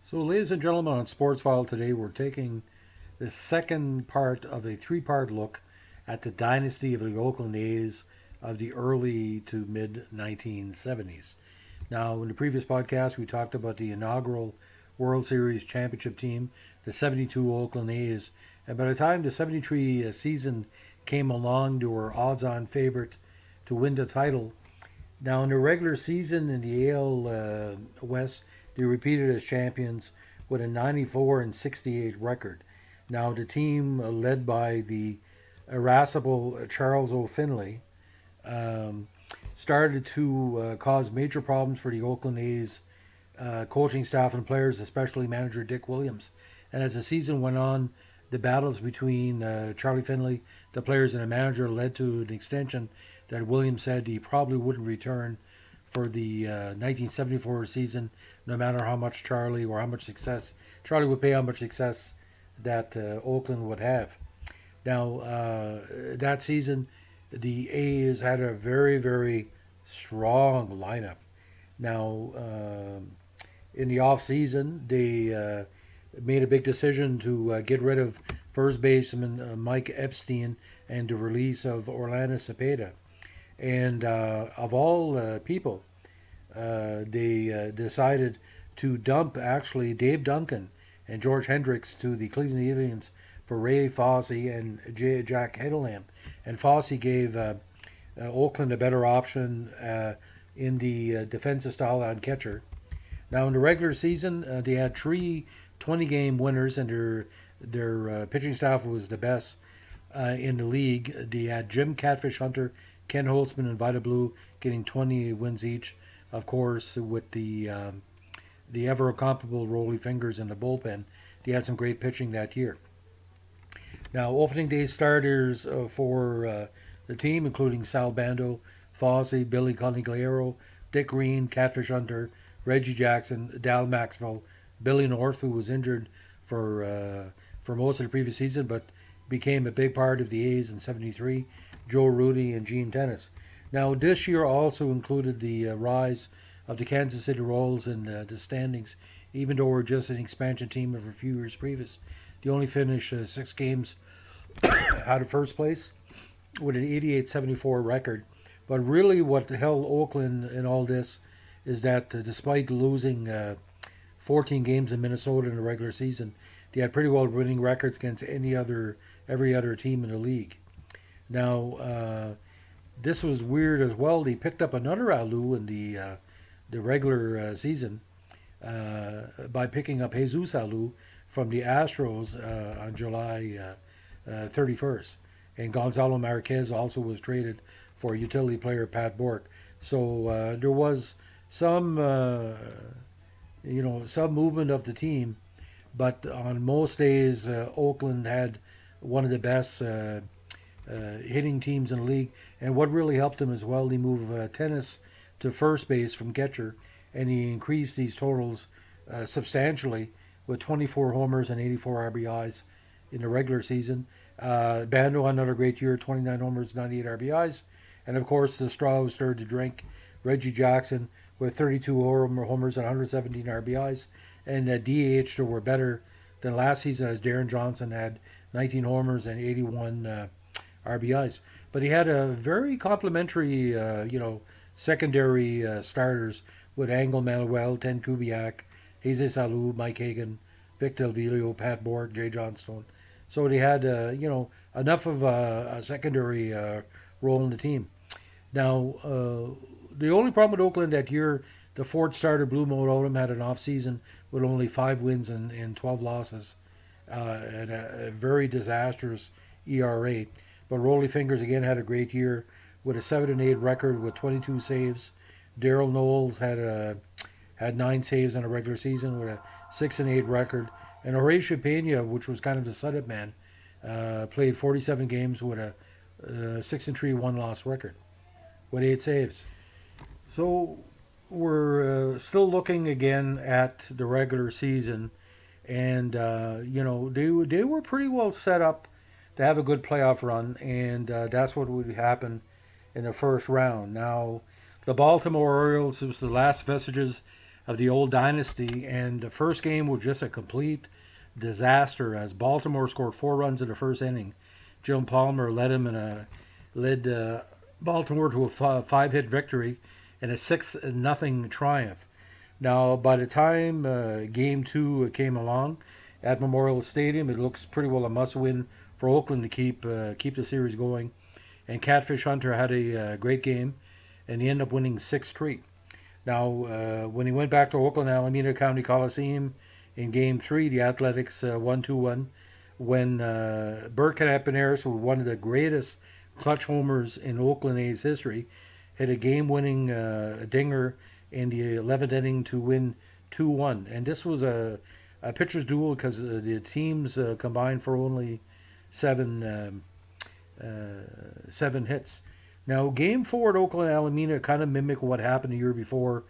So, ladies and gentlemen, on Sports File today, we're taking the second part of a three-part look at the dynasty of the Oakland A's of the early to mid 1970s. Now, in the previous podcast, we talked about the inaugural World Series championship team, the 72 Oakland A's, and by the time the 73 season came along, they were odds-on favorites to win the title. Now, in the regular season in the AL West, they repeated as champions with a 94 and 68 record. Now, the team led by the irascible Charles O'Finley um, started to cause major problems for the Oakland A's coaching staff and players, especially manager Dick Williams. And as the season went on, the battles between Charlie Finley, the players, and the manager led to an extension that Williams said he probably wouldn't return for the 1974 season, no matter how much Charlie or how much success Charlie would pay, how much success that Oakland would have. Now, that season, the A's had a very, very strong lineup. Now, in the off season, they made a big decision to get rid of first baseman Mike Epstein and the release of Orlando Cepeda. And of all people, they decided to dump actually Dave Duncan and George Hendricks to the Cleveland Indians for Ray Fosse and Jack Hedelam. And Fosse gave Oakland a better option in the defensive style on catcher. Now, in the regular season, they had three 20-game winners, and their pitching staff was the best in the league. They had Jim Catfish Hunter, Ken Holtzman, and Vida Blue getting 20 wins each. Of course, with the ever comparable Rolly Fingers in the bullpen, they had some great pitching that year. Now, opening day starters for the team, including Sal Bando, Fosse, Billy Conigliaro, Dick Green, Catfish Hunter, Reggie Jackson, Dal Maxwell, Billy North, who was injured for most of the previous season, but became a big part of the A's in '73, Joe Rudy, and Gene Tennis. Now, this year also included the rise of the Kansas City Royals in the standings, even though we're just an expansion team of a few years previous. They only finished 6 games out of first place with an 88-74 record. But really what held Oakland in all this is that despite losing 14 games in Minnesota in the regular season, they had pretty well winning records against every other team in the league. Now, this was weird as well. They picked up another Alou in the regular season by picking up Jesus Alou from the Astros on July 31st. And Gonzalo Marquez also was traded for utility player Pat Bork. So there was some, some movement of the team, but on most days, Oakland had one of the best hitting teams in the league. And what really helped him as well, he moved Tennis to first base from catcher, and he increased these totals substantially with 24 homers and 84 RBIs in the regular season. Bando had another great year, 29 homers, 98 RBIs. And of course, the straw was stirred to drink. Reggie Jackson with 32 homers and 117 RBIs. And DH were better than last season, as Darren Johnson had 19 homers and 81 RBIs. But he had a very complimentary, secondary starters with Angel Manuel, Ten Kubiak, Jesus Alou, Mike Hagan, Vic Delvilio, Pat Bork, Jay Johnstone. So they had, enough of a secondary role in the team. Now, the only problem with Oakland that year, the fourth starter, Blue Moe Odom, had an off season with only 5 wins and 12 losses and a very disastrous ERA. But Rolly Fingers again had a great year with a 7-8 record with 22 saves. Daryl Knowles had 9 saves in a regular season with a 6-8 record. And Horatio Pena, which was kind of the setup man, played 47 games with a 6-3 1-loss record with 8 saves. So we're still looking again at the regular season, and they were pretty well set up to have a good playoff run, and that's what would happen in the first round. Now, the Baltimore Orioles, it was the last vestiges of the old dynasty, and the first game was just a complete disaster as Baltimore scored 4 runs in the first inning. Jim Palmer led Baltimore to a 5-hit victory and a 6-0 triumph. Now, by the time Game 2 came along at Memorial Stadium, it looks pretty well a must-win for Oakland to keep the series going. And Catfish Hunter had a great game, and he ended up winning 6-3. Now, when he went back to Oakland Alameda County Coliseum in Game 3, the Athletics won 2-1 when Bert Campaneris, who was one of the greatest clutch homers in Oakland A's history, hit a game-winning dinger in the 11th inning to win 2-1. And this was a pitcher's duel because the teams combined for only seven hits. Now, Game 4 at Oakland Alameda kind of mimicked what happened the year before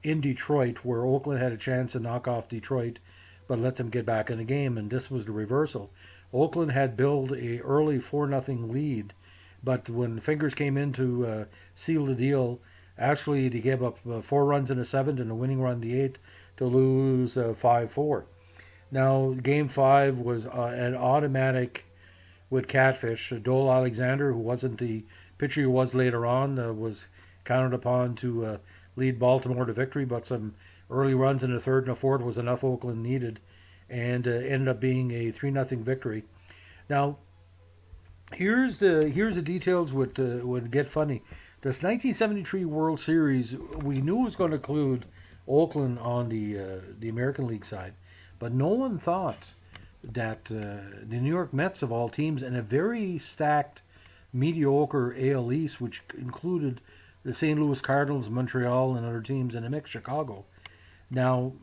in Detroit, where Oakland had a chance to knock off Detroit, but let them get back in the game, and this was the reversal. Oakland had built a early 4-0 lead, but when fingers came in to seal the deal, actually they gave up 4 runs in the 7th and a winning run in the 8th to lose 5-4. Now, Game 5 was an automatic with Catfish. Dole Alexander, who wasn't the pitcher he was later on, was counted upon to lead Baltimore to victory, but some early runs in the 3rd and the 4th was enough Oakland needed, and ended up being a 3-0 victory. Now, here's the details would get funny. This 1973 World Series, we knew it was going to include Oakland on the American League side, but no one thought that the New York Mets, of all teams, and a very stacked, mediocre AL East, which included the St. Louis Cardinals, Montreal, and other teams in the mix, Chicago. Now,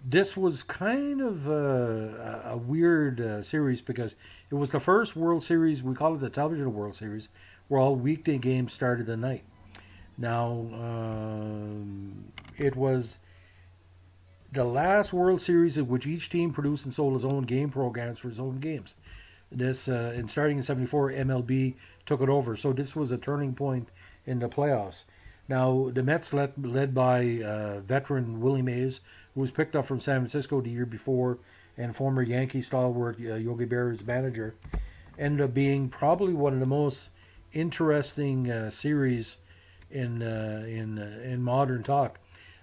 this was kind of a weird series because it was the first World Series, we call it the Television World Series, where all weekday games started at night. Now, it was the last World Series in which each team produced and sold its own game programs for its own games. This, and starting in '74, MLB took it over. So this was a turning point in the playoffs. Now, the Mets, led by veteran Willie Mays, who was picked up from San Francisco the year before, and former Yankee stalwart Yogi Berra's manager, ended up being probably one of the most interesting series in modern talk.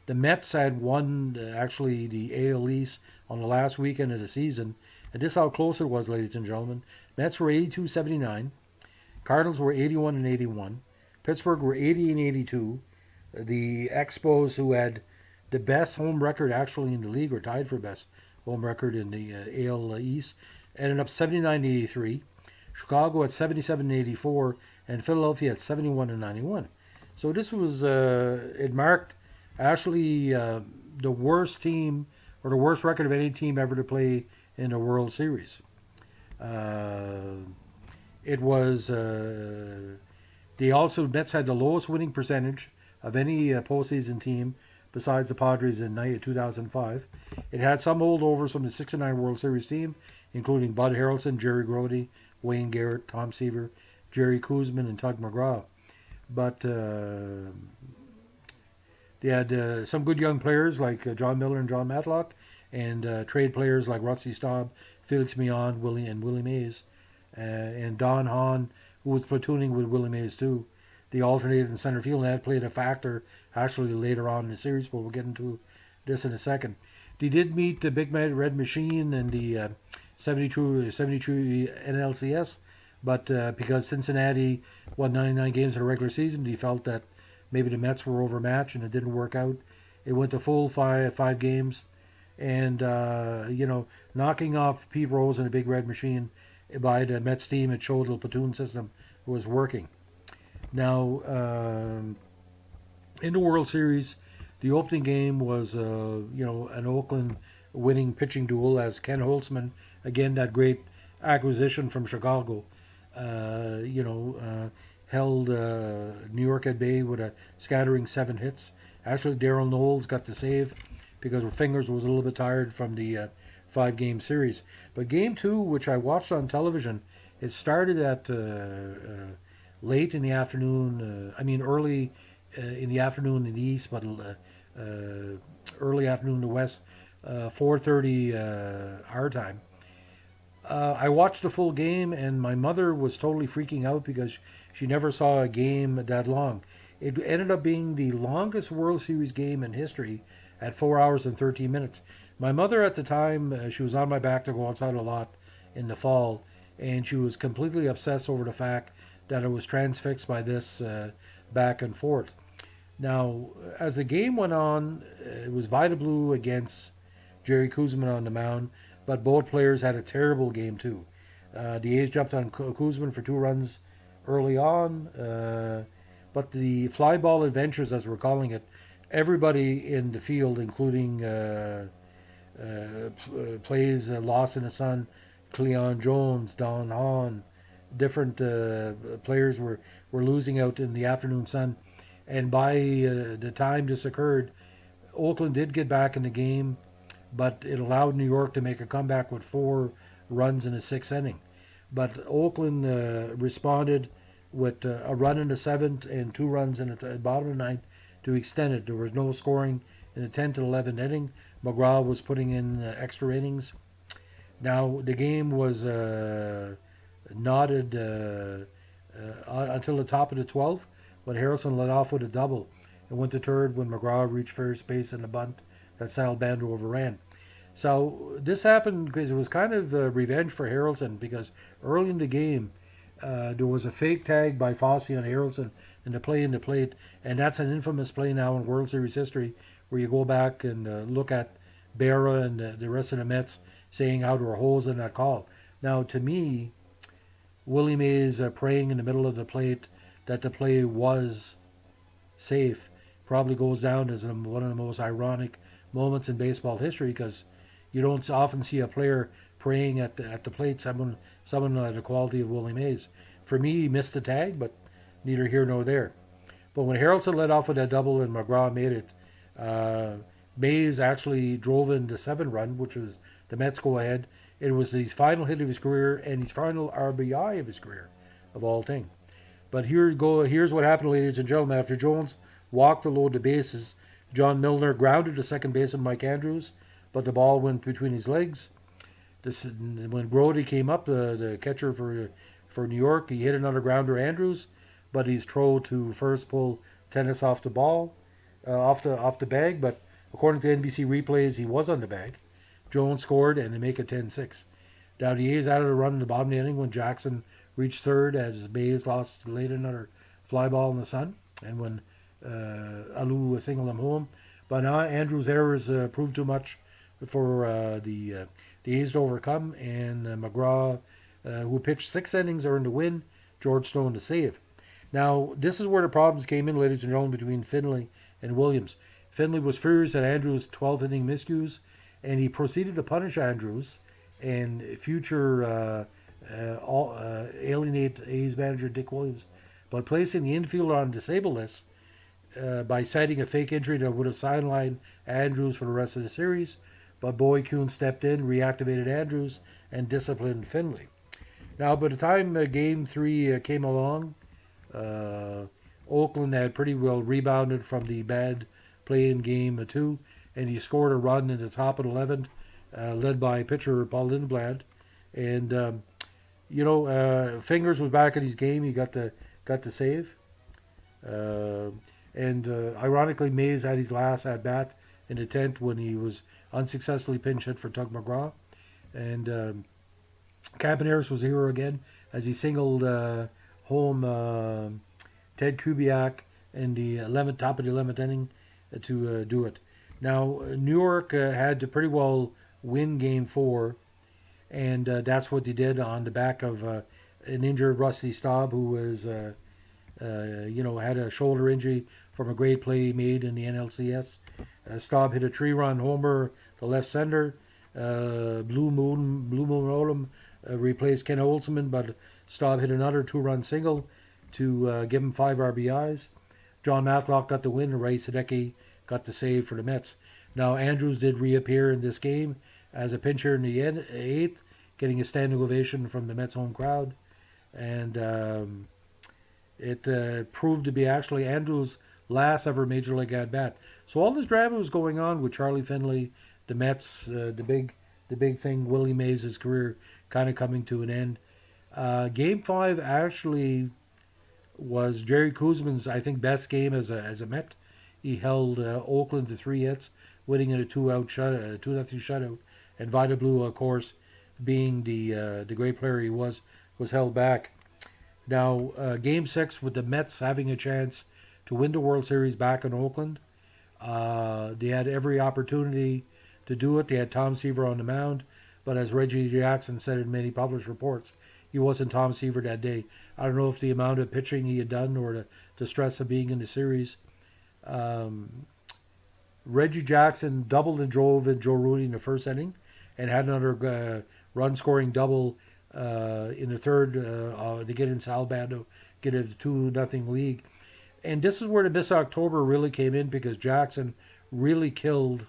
The Mets had won actually the AL East on the last weekend of the season, and this is how close it was, ladies and gentlemen. Mets were 82-79, Cardinals were 81-81, Pittsburgh were 80-82. The Expos, who had the best home record actually in the league, or tied for best home record in the AL East, ended up 79-83. Chicago at 77-84, and Philadelphia at 71-91. So this was it marked actually the worst team, or the worst record of any team ever to play in the World Series. It was Mets had the lowest winning percentage of any postseason team besides the Padres in 2005. It had some holdovers from the 6-9 World Series team, including Bud Harrelson, Jerry Grody, Wayne Garrett, Tom Seaver, Jerry Koosman, and Tug McGraw. But they had some good young players like John Miller and John Matlock, and trade players like Rusty Staub, Felix Millan, Willie Mays, and Don Hahn, who was platooning with Willie Mays too. They alternated in center field, and that played a factor actually later on in the series, but we'll get into this in a second. They did meet the Big Red Machine in the 72 NLCS, but because Cincinnati won 99 games in the regular season, they felt that maybe the Mets were overmatched, and it didn't work out. It went to full five games, and knocking off Pete Rose and the Big Red Machine by the Mets team, it showed the platoon system was working. Now, in the World Series, the opening game was an Oakland winning pitching duel as Ken Holtzman, again that great acquisition from Chicago, held New York at bay with a scattering 7 hits. Actually, Darrell Knowles got the save because Fingers was a little bit tired from the 5-game series. But Game 2, which I watched on television, it started at late in the afternoon. Early in the afternoon in the East, but early afternoon to West, 4:30 our time. I watched the full game, and my mother was totally freaking out because she never saw a game that long. It ended up being the longest World Series game in history at 4 hours and 13 minutes. My mother at the time, she was on my back to go outside a lot in the fall, and she was completely obsessed over the fact that I was transfixed by this back and forth. Now, as the game went on, it was Vida Blue against Jerry Kuzman on the mound, but both players had a terrible game too. The A's jumped on Kuzman for 2 runs early on, but the fly ball adventures, as we're calling it, everybody in the field, including plays Lost in the Sun, Cleon Jones, Don Hahn, different players were losing out in the afternoon sun. And by the time this occurred, Oakland did get back in the game, but it allowed New York to make a comeback with 4 runs in the 6th inning. But Oakland responded with a run in the 7th and 2 runs in the bottom of the 9th to extend it. There was no scoring in the 10th and 11th inning. McGraw was putting in extra innings. Now, the game was knotted until the top of the 12th when Harrelson led off with a double and went to third when McGraw reached first base in a bunt that Sal Bando overran. So this happened because it was kind of revenge for Harrelson, because early in the game there was a fake tag by Fosse on Harrelson in the plate, and that's an infamous play now in World Series history, where you go back and look at Berra and the rest of the Mets saying how there were holes in that call. Now, to me, Willie Mays praying in the middle of the plate that the play was safe probably goes down as one of the most ironic moments in baseball history, because you don't often see a player praying at the plate, someone the quality of Willie Mays. For me, he missed the tag, but neither here nor there. But when Harrelson led off with that double and McGraw made it, Mays actually drove in the 7th run, which was the Mets go ahead. It was his final hit of his career and his final RBI of his career, of all things. But here's what happened, ladies and gentlemen. After Jones walked to load the bases, John Milner grounded to second baseman Mike Andrews, but the ball went between his legs. When Brody came up, the catcher for New York, he hit another grounder, Andrews, but his throw to first pulled tennis off the ball, off the bag. But according to NBC replays, he was on the bag. Jones scored, and they make it 10-6. Now the A's added a run in the bottom of the inning when Jackson reached third, as Mays lost late another fly ball in the sun, and when Alou singled him home. But now Andrews' errors proved too much for the A's to overcome, and McGraw, who pitched 6 innings, earned the win. George Stone to save. Now, this is where the problems came in, ladies and gentlemen, between Finley and Williams. Finley was furious at Andrews' 12th inning miscues, and he proceeded to punish Andrews and future alienate A's manager Dick Williams by placing the infielder on disabled list by citing a fake injury that would have sidelined Andrews for the rest of the series. But Bowie Kuhn stepped in, reactivated Andrews, and disciplined Finley. Now, by the time Game 3 came along, Oakland had pretty well rebounded from the bad play in Game 2, and he scored a run in the top of the 11th, led by pitcher Paul Lindblad. And, Fingers was back in his game. He got the save. Ironically, Mays had his last at-bat in the 10th when he was unsuccessfully pinch hit for Tug McGraw. And Campaneris was a hero again as he singled home Ted Kubiak in the top of the 11th inning to do it. Now, New York had to pretty well win Game 4, and that's what they did on the back of an injured Rusty Staub, who was, had a shoulder injury from a great play made in the NLCS. Staub hit a 3-run homer to left center. Blue Moon Olam replaced Ken Oldsman, but Staub hit another 2-run single to give him 5 RBIs. John Matlock got the win, and Ray Sadecki got the save for the Mets. Now, Andrews did reappear in this game as a pincher in the 8th, getting a standing ovation from the Mets home crowd. And it proved to be actually Andrews' last ever major league at-bat. So all this drama was going on with Charlie Finley, the Mets, the big thing, Willie Mays' career kind of coming to an end. Game 5 actually was Jerry Koosman's, I think, best game as a Met. He held Oakland to 3 hits, winning in a 2-0 shutout. And Vida Blue, of course, being the great player he was held back. Now, Game 6 with the Mets having a chance to win the World Series back in Oakland. They had every opportunity to do it. They had Tom Seaver on the mound, but as Reggie Jackson said in many published reports, he wasn't Tom Seaver that day. I don't know if the amount of pitching he had done or the stress of being in the series. Reggie Jackson doubled and drove in Joe Rooney in the first inning and had another run-scoring double in the third to get in Sal Bando, get a 2-0 lead. And this is where the Miss October really came in because Jackson really killed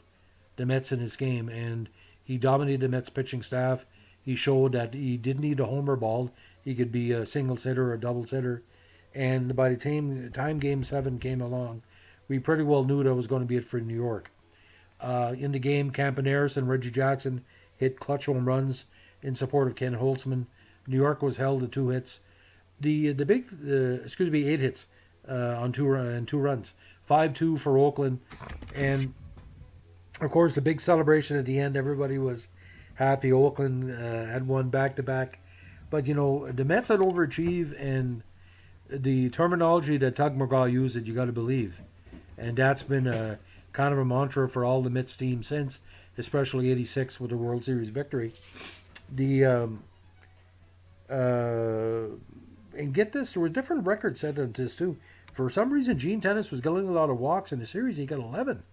the Mets in his game, and he dominated the Mets pitching staff. He showed that he didn't need a homer ball. He could be a single hitter or a double hitter. And by the time Game 7 came along, we pretty well knew that was going to be it for New York. In the game, Campaneris and Reggie Jackson hit clutch home runs in support of Ken Holtzman. New York was held to 2 hits. The 8 hits on 2 runs. 5-2 for Oakland. And, of course, the big celebration at the end, everybody was happy. Oakland had won back-to-back. But, the Mets had overachieved, and the terminology that Tug McGraw used, that you got to believe. And that's been a kind of a mantra for all the Mets teams since, especially '86 with the World Series victory. And get this, there were different records set on this too. For some reason, Gene Tennis was getting a lot of walks in the series. He got 11,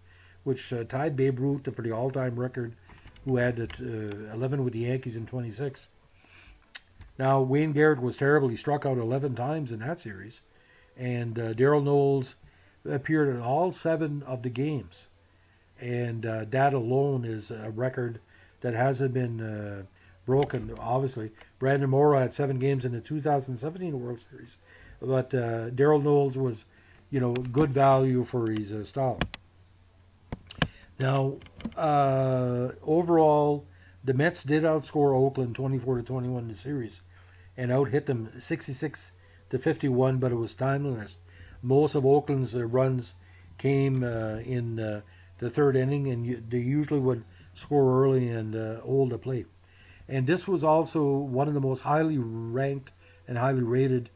which tied Babe Ruth for the all-time record, who had 11 with the Yankees in 26. Now, Wayne Garrett was terrible. He struck out 11 times in that series. And Darryl Knowles appeared in all 7 of the games. And that alone is a record that hasn't been broken, obviously. Brandon Morrow had 7 games in the 2017 World Series. But Darryl Knowles was, good value for his style. Now, overall, the Mets did outscore Oakland 24-21 in the series and out-hit them 66-51, but it was timeliness. Most of Oakland's runs came in the third inning, and they usually would score early and hold the plate. And this was also one of the most highly ranked and highly rated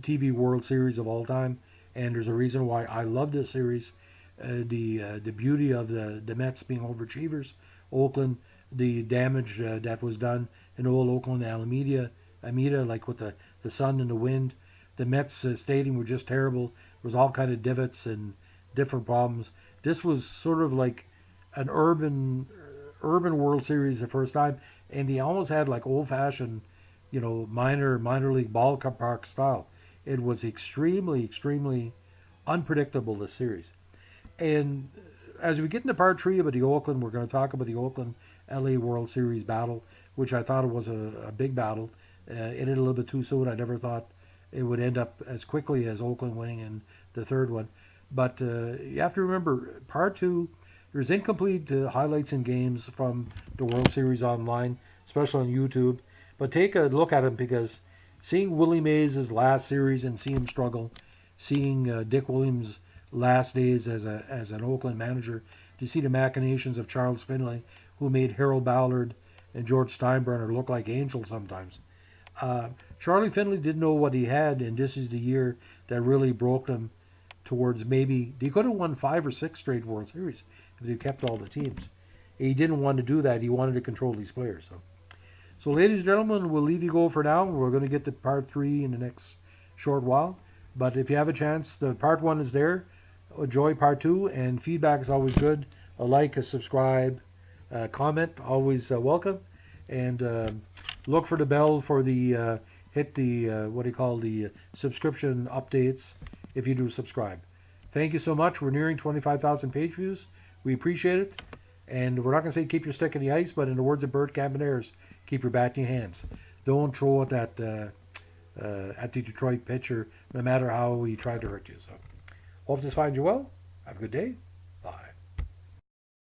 TV World Series of all time, and there's a reason why I love this series. The beauty of the Mets being overachievers, Oakland, the damage that was done in old Oakland Alameda, like with the sun and the wind. The Mets stadium were just terrible. There was all kind of divots and different problems. This was sort of like an urban World Series the first time, and they almost had like old-fashioned, minor league ballpark style. It was extremely, extremely unpredictable, this series. And as we get into part 3 about the Oakland, we're going to talk about the Oakland LA World Series battle, which I thought was a big battle. It ended a little bit too soon. I never thought it would end up as quickly as Oakland winning in the third one. But you have to remember, part 2, there's incomplete highlights and games from the World Series online, especially on YouTube. But take a look at them, because seeing Willie Mays' last series and see him struggle, seeing Dick Williams' last days as an Oakland manager, to see the machinations of Charles Finley, who made Harold Ballard and George Steinbrenner look like angels sometimes. Charlie Finley didn't know what he had, and this is the year that really broke them towards maybe they could have won 5 or 6 straight World Series if they kept all the teams. He didn't want to do that. He wanted to control these players. So ladies and gentlemen, we'll leave you go for now. We're going to get to part 3 in the next short while. But if you have a chance, the part 1 is there. Enjoy part 2, and feedback is always good. A like, a subscribe, a comment, always welcome. And look for the bell for the hit the the subscription updates if you do subscribe. Thank you so much. We're nearing 25,000 page views. We appreciate it. And we're not going to say keep your stick in the ice, but in the words of Bert Campaneris, keep your bat in your hands. Don't throw it at the Detroit pitcher, no matter how he tried to hurt you. So, hope this finds you well. Have a good day.